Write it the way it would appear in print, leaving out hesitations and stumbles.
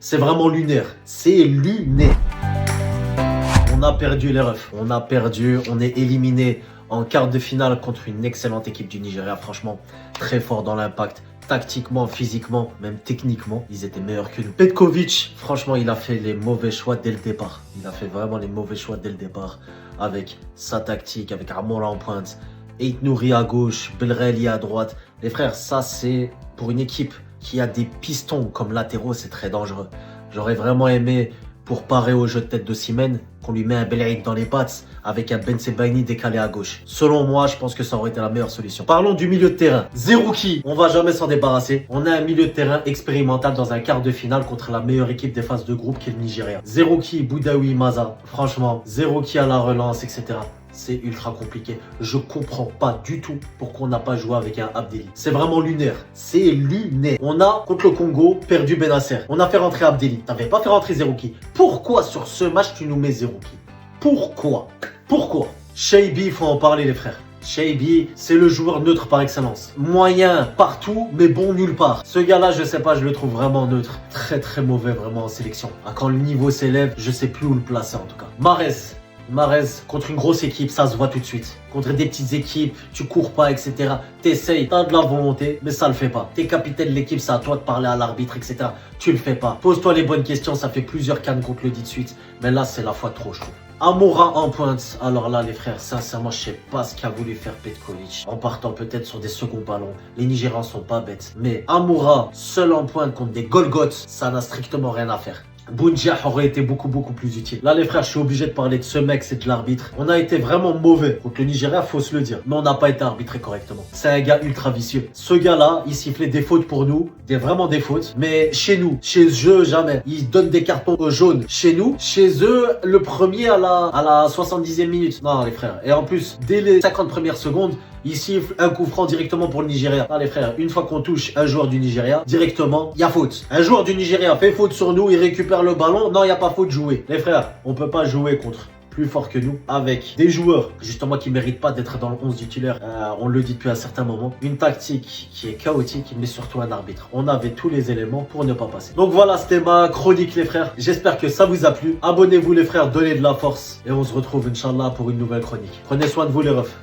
C'est vraiment lunaire. C'est lunaire. On a perdu les refs. On a perdu. On est éliminé en quart de finale contre une excellente équipe du Nigeria. Franchement, très fort dans l'impact. Tactiquement, physiquement, même techniquement, ils étaient meilleurs que nous. Petkovic, franchement, il a fait les mauvais choix dès le départ. Il a fait vraiment les mauvais choix dès le départ. Avec sa tactique, avec Amoura en pointe, Ait Nouri à gauche, Belreli à droite. Les frères, ça c'est pour une équipe qui a des pistons comme latéraux, c'est très dangereux. J'aurais vraiment aimé, pour parer au jeu de tête d'Osimhen, qu'on lui met un Belreli dans les pattes avec un Ben Sebaini décalé à gauche. Selon moi, je pense que ça aurait été la meilleure solution. Parlons du milieu de terrain. Zerouki, on va jamais s'en débarrasser. On a un milieu de terrain expérimental dans un quart de finale contre la meilleure équipe des phases de groupe qui est le Nigeria. Zerouki, Boudaoui, Maza. Franchement, Zerouki à la relance, etc. C'est ultra compliqué. Je comprends pas du tout pourquoi on n'a pas joué avec un Abdelli. C'est vraiment lunaire. C'est lunaire. On a, contre le Congo, perdu Benasser. On a fait rentrer Abdelli. T'avais pas fait rentrer Zerouki. Pourquoi sur ce match tu nous mets Zerouki? Pourquoi? Shaibi, il faut en parler les frères. Shaibi, c'est le joueur neutre par excellence. Moyen partout, mais bon nulle part. Ce gars-là, je sais pas, je le trouve vraiment neutre. Très très mauvais vraiment en sélection. Quand le niveau s'élève, je sais plus où le placer en tout cas. Mahrez, contre une grosse équipe, ça se voit tout de suite. Contre des petites équipes, tu cours pas, etc. T'essayes, t'as de la volonté, mais ça le fait pas. T'es capitaine de l'équipe, c'est à toi de parler à l'arbitre, etc. Tu le fais pas. Pose-toi les bonnes questions, ça fait plusieurs cannes qu'on te le dit de suite. Mais là, c'est la fois de trop, je trouve. Amoura en pointe. Alors là, les frères, sincèrement, je sais pas ce qu'a voulu faire Petkovic. En partant peut-être sur des seconds ballons. Les Nigérians sont pas bêtes. Mais Amoura, seul en pointe contre des Golgoth, ça n'a strictement rien à faire. Bounjah aurait été beaucoup plus utile. Là les frères, je suis obligé de parler de ce mec, c'est de l'arbitre. On a été vraiment mauvais contre le Nigeria, faut se le dire. Mais on n'a pas été arbitré correctement. C'est un gars ultra vicieux. Ce gars-là, il sifflait des fautes pour nous, vraiment des fautes. Mais chez nous, chez eux, jamais. Il donne des cartons jaunes chez nous. Chez eux, le premier à la 70e minute. Non les frères. Et en plus, dès les 50 premières secondes, il siffle un coup franc directement pour le Nigeria. Non les frères, une fois qu'on touche un joueur du Nigeria, directement, il y a faute. Un joueur du Nigeria fait faute sur nous, il récupère le ballon. Non, il n'y a pas faute jouer. Les frères, on peut pas jouer contre plus fort que nous, avec des joueurs justement qui méritent pas d'être dans le 11 titulaire. On le dit depuis un certain moment. Une tactique qui est chaotique, mais surtout un arbitre. On avait tous les éléments pour ne pas passer. Donc voilà, c'était ma chronique les frères. J'espère que ça vous a plu. Abonnez-vous les frères, donnez de la force. Et on se retrouve Inch'Allah pour une nouvelle chronique. Prenez soin de vous les refs.